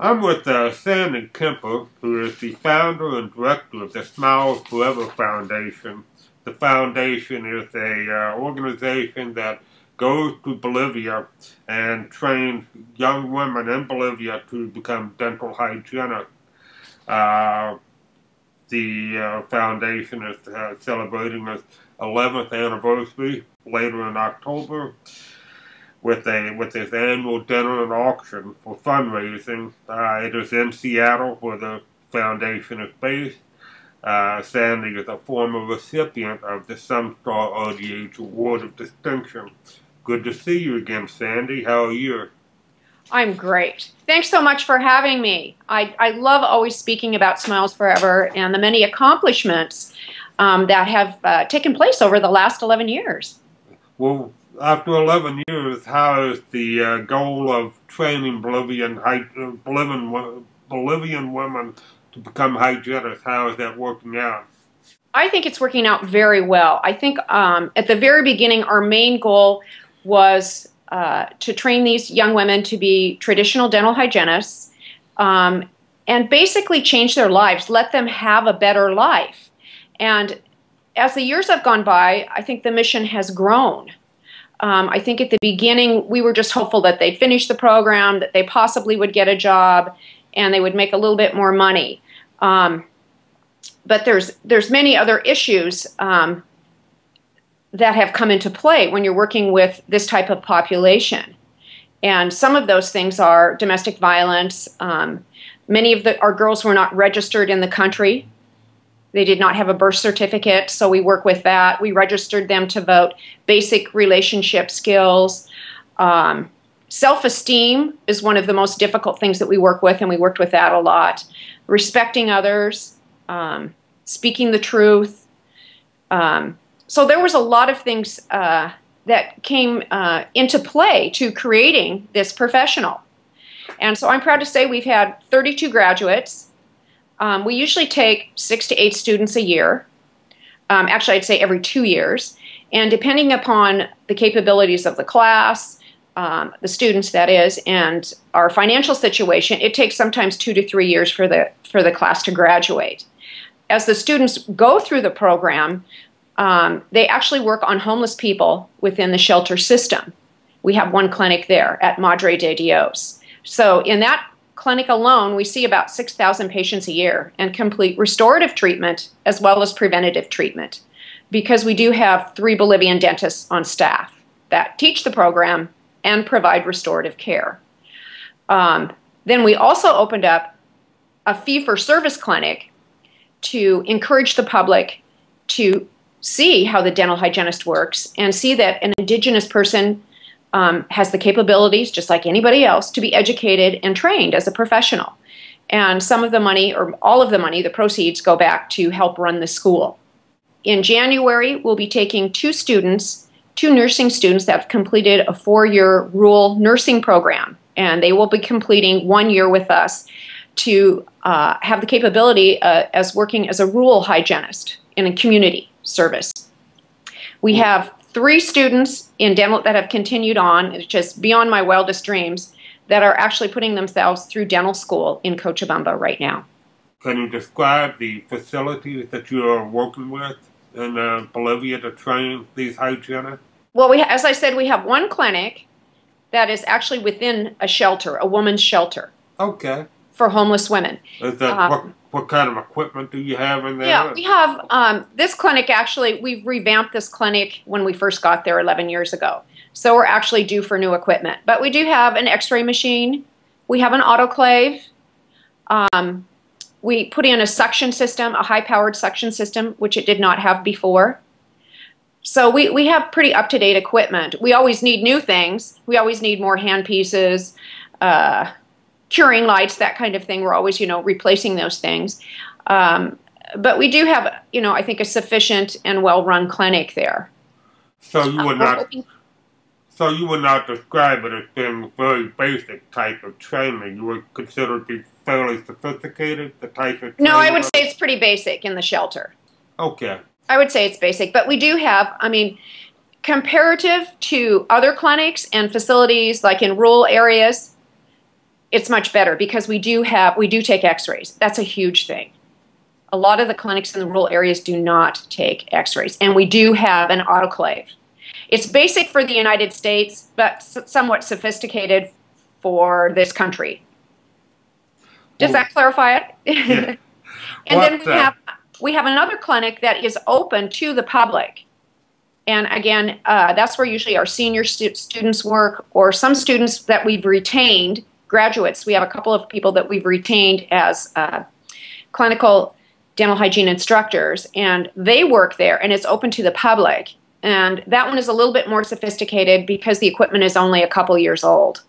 I'm with Sandy Kemper, who is the founder and director of the Smiles Forever Foundation. The foundation is a organization that goes to Bolivia and trains young women in Bolivia to become dental hygienists. Uh, the foundation is celebrating its 11th anniversary later in October with its annual dinner and auction for fundraising. It is in Seattle, where the foundation is based. Sandy is a former recipient of the Sunstar RDH Award of Distinction. Good to see you again, Sandy. How are you? I'm great. Thanks so much for having me. I love always speaking about Smiles Forever and the many accomplishments that have taken place over the last 11 years. Well, after 11 years, how is the goal of training Bolivian women to become hygienists, how is that working out? I think it's working out very well. I think at the very beginning, our main goal was to train these young women to be traditional dental hygienists and basically change their lives, let them have a better life. And as the years have gone by, I think the mission has grown. I think at the beginning, we were just hopeful that they'd finish the program, that they possibly would get a job, and they would make a little bit more money. But there's many other issues that have come into play when you're working with this type of population. And some of those things are domestic violence. Many of our girls were not registered in the country. They did not have a birth certificate, so we work with that. We registered them to vote. Basic relationship skills. Self-esteem is one of the most difficult things that we work with, and we worked with that a lot. Respecting others, speaking the truth. So there was a lot of things that came into play to creating this professional. And so I'm proud to say we've had 32 graduates. We usually take 6 to 8 students a year. Actually, I'd say every 2 years. And depending upon the capabilities of the class, the students that is, and our financial situation, it takes sometimes 2 to 3 years for the class to graduate. As the students go through the program, they actually work on homeless people within the shelter system. We have one clinic there at Madre de Dios. So in that clinic alone, we see about 6,000 patients a year and complete restorative treatment as well as preventative treatment, because we do have 3 Bolivian dentists on staff that teach the program and provide restorative care. Then we also opened up a fee-for-service clinic to encourage the public to see how the dental hygienist works and see that an indigenous person has the capabilities, just like anybody else, to be educated and trained as a professional. And some of the money, or all of the money, the proceeds, go back to help run the school. In January, we'll be taking 2 nursing students that have completed a 4-year rural nursing program. And they will be completing 1 year with us to have the capability as working as a rural hygienist in a community service. We have 3 students in dental that have continued on, it's just beyond my wildest dreams, that are actually putting themselves through dental school in Cochabamba right now. Can you describe the facilities that you are working with in Bolivia to train these hygienists? Well, as I said, we have one clinic that is actually within a shelter, a woman's shelter. Okay. For homeless women. Is that, what kind of equipment do you have in there? Yeah, we have this clinic. Actually, we've revamped this clinic when we first got there 11 years ago. So we're actually due for new equipment. But we do have an x-ray machine. We have an autoclave. We put in a suction system, a high-powered suction system, which it did not have before. So we have pretty up-to-date equipment. We always need new things. We always need more handpieces, curing lights, that kind of thing. We're always, replacing those things. But we do have, I think a sufficient and well-run clinic there. So you would not describe it as being very basic type of training. You would consider it to be fairly sophisticated, the type of training? No, I would say it's pretty basic in the shelter. Okay. I would say it's basic, but we do have, comparative to other clinics and facilities like in rural areas, it's much better because we do take x-rays. That's a huge thing. A lot of the clinics in the rural areas do not take x-rays, and we do have an autoclave. It's basic for the United States, but somewhat sophisticated for this country. Does that clarify it? Yeah. And then we have another clinic that is open to the public. And again, that's where usually our senior students work, or some students that we've retained, graduates. We have a couple of people that we've retained as clinical dental hygiene instructors, and they work there, and it's open to the public. And that one is a little bit more sophisticated because the equipment is only a couple years old.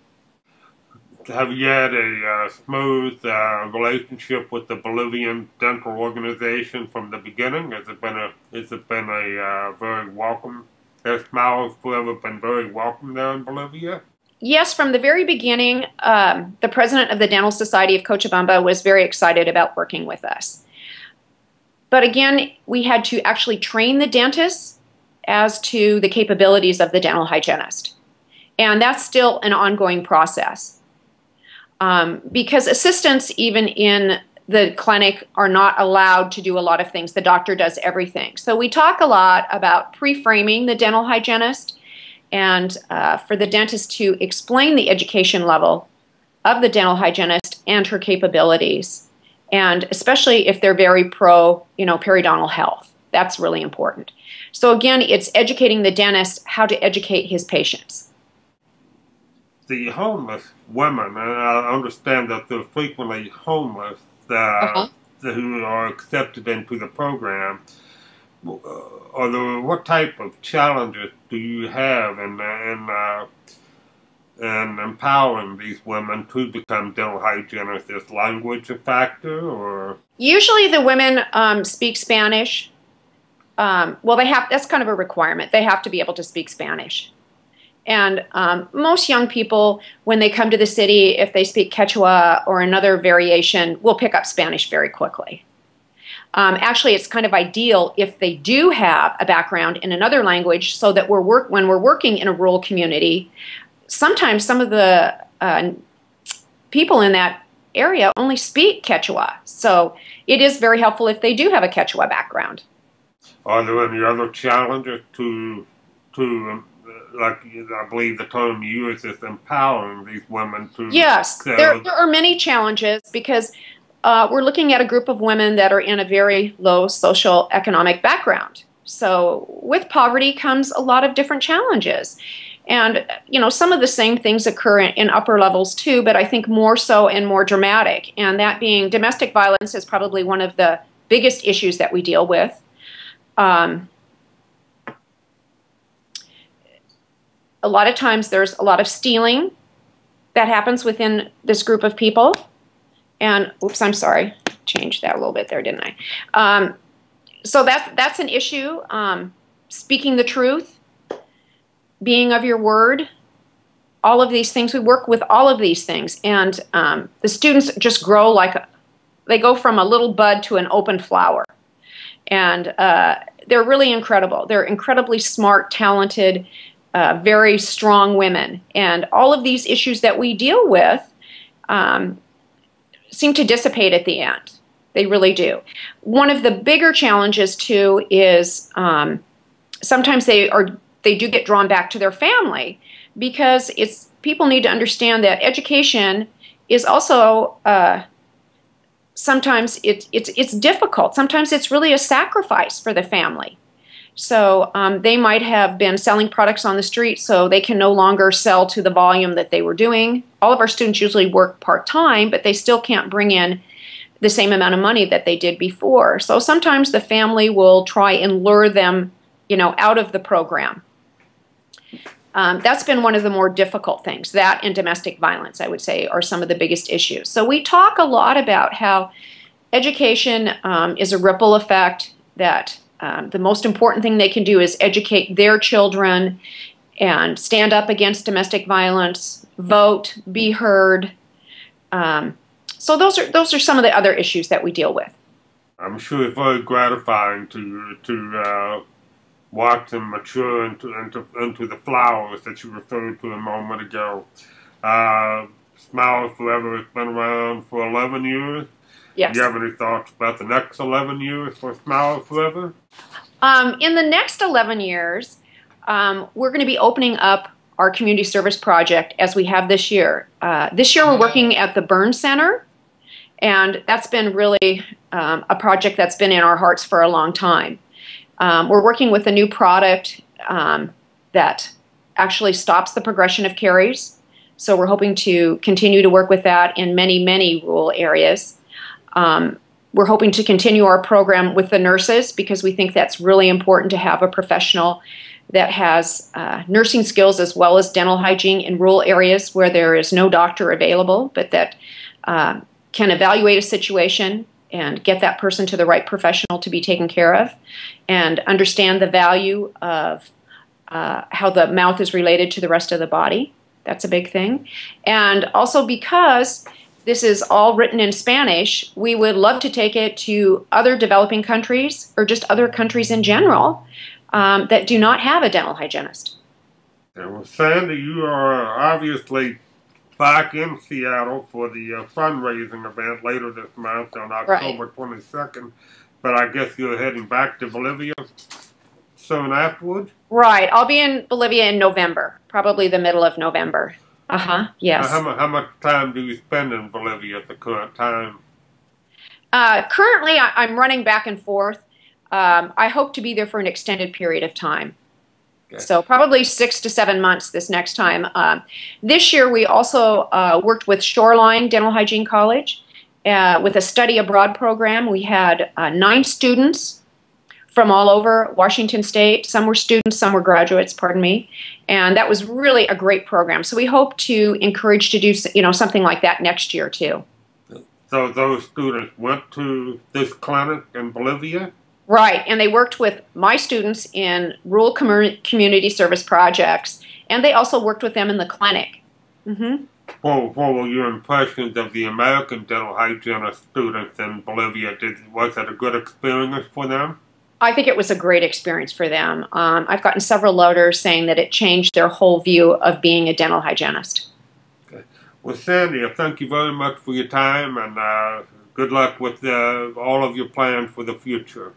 Have you had a smooth relationship with the Bolivian dental organization from the beginning? Has it been a very welcome? Has smiles forever been very welcome there in Bolivia? Yes, from the very beginning, the president of the Dental Society of Cochabamba was very excited about working with us. But again, we had to actually train the dentists as to the capabilities of the dental hygienist. And that's still an ongoing process. Because assistants, even in the clinic, are not allowed to do a lot of things. The doctor does everything. So we talk a lot about pre-framing the dental hygienist, and for the dentist to explain the education level of the dental hygienist and her capabilities, and especially if they're very pro, periodontal health. That's really important. So again, it's educating the dentist how to educate his patients. The homeless women, and I understand that they're frequently homeless, who are accepted into the program. What type of challenges do you have in empowering these women to become dental hygienists? Is language a factor, or? Usually the women speak Spanish. Well, that's kind of a requirement. They have to be able to speak Spanish. And most young people, when they come to the city, if they speak Quechua or another variation, will pick up Spanish very quickly. Actually, it's kind of ideal if they do have a background in another language, so that when we're working in a rural community, sometimes some of the people in that area only speak Quechua. So it is very helpful if they do have a Quechua background. Are there any other challenges to like I believe the term you use is empowering these women to? Yes, there are many challenges because we're looking at a group of women that are in a very low social economic background. So with poverty comes a lot of different challenges. And, some of the same things occur in upper levels too, but I think more so and more dramatic. And that being domestic violence is probably one of the biggest issues that we deal with. A lot of times there's a lot of stealing that happens within this group of people. And, oops, I'm sorry, changed that a little bit there, didn't I? So that's an issue. Speaking the truth, being of your word, all of these things. We work with all of these things. And the students just grow they go from a little bud to an open flower. And they're really incredible. They're incredibly smart, talented, very strong women. And all of these issues that we deal with seem to dissipate at the end. They really do. One of the bigger challenges, too, is sometimes they do get drawn back to their family, because people need to understand that education is also sometimes it's difficult. Sometimes it's really a sacrifice for the family. So they might have been selling products on the street, so they can no longer sell to the volume that they were doing. All of our students usually work part-time, but they still can't bring in the same amount of money that they did before. So sometimes the family will try and lure them, out of the program. That's been one of the more difficult things. That and domestic violence, I would say, are some of the biggest issues. So we talk a lot about how education is a ripple effect, that the most important thing they can do is educate their children and stand up against domestic violence, vote, be heard. So those are some of the other issues that we deal with. I'm sure it's very gratifying to watch them mature into the flowers that you referred to a moment ago. Smiles Forever has been around for 11 years. Yes. Do you have any thoughts about the next 11 years for Smiles Forever? In the next 11 years, we're going to be opening up our community service project as we have this year. This year we're working at the Burn Center, and that's been really a project that's been in our hearts for a long time. We're working with a new product that actually stops the progression of caries. So we're hoping to continue to work with that in many, many rural areas. We're hoping to continue our program with the nurses because we think that's really important to have a professional that has nursing skills as well as dental hygiene in rural areas where there is no doctor available, but that can evaluate a situation and get that person to the right professional to be taken care of and understand the value of how the mouth is related to the rest of the body. That's a big thing. And also because this is all written in Spanish, we would love to take it to other developing countries or just other countries in general that do not have a dental hygienist. Yeah, well, Sandy, you are obviously back in Seattle for the fundraising event later this month on October 22nd, but I guess you're heading back to Bolivia soon afterwards? Right. I'll be in Bolivia in November, probably the middle of November. Yes. How much time do you spend in Bolivia at the current time? Currently, I'm running back and forth. I hope to be there for an extended period of time. Okay. So probably 6 to 7 months this next time. This year, we also worked with Shoreline Dental Hygiene College with a study abroad program. We had 9 students from all over Washington State. Some were students, some were graduates, pardon me. And that was really a great program. So we hope to encourage to do something like that next year too. So those students went to this clinic in Bolivia? Right, and they worked with my students in rural community service projects, and they also worked with them in the clinic. Mm-hmm. What were your impressions of the American dental hygienist students in Bolivia? Was it a good experience for them? I think it was a great experience for them. I've gotten several letters saying that it changed their whole view of being a dental hygienist. Okay. Well, Sandy, thank you very much for your time, and good luck with all of your plans for the future.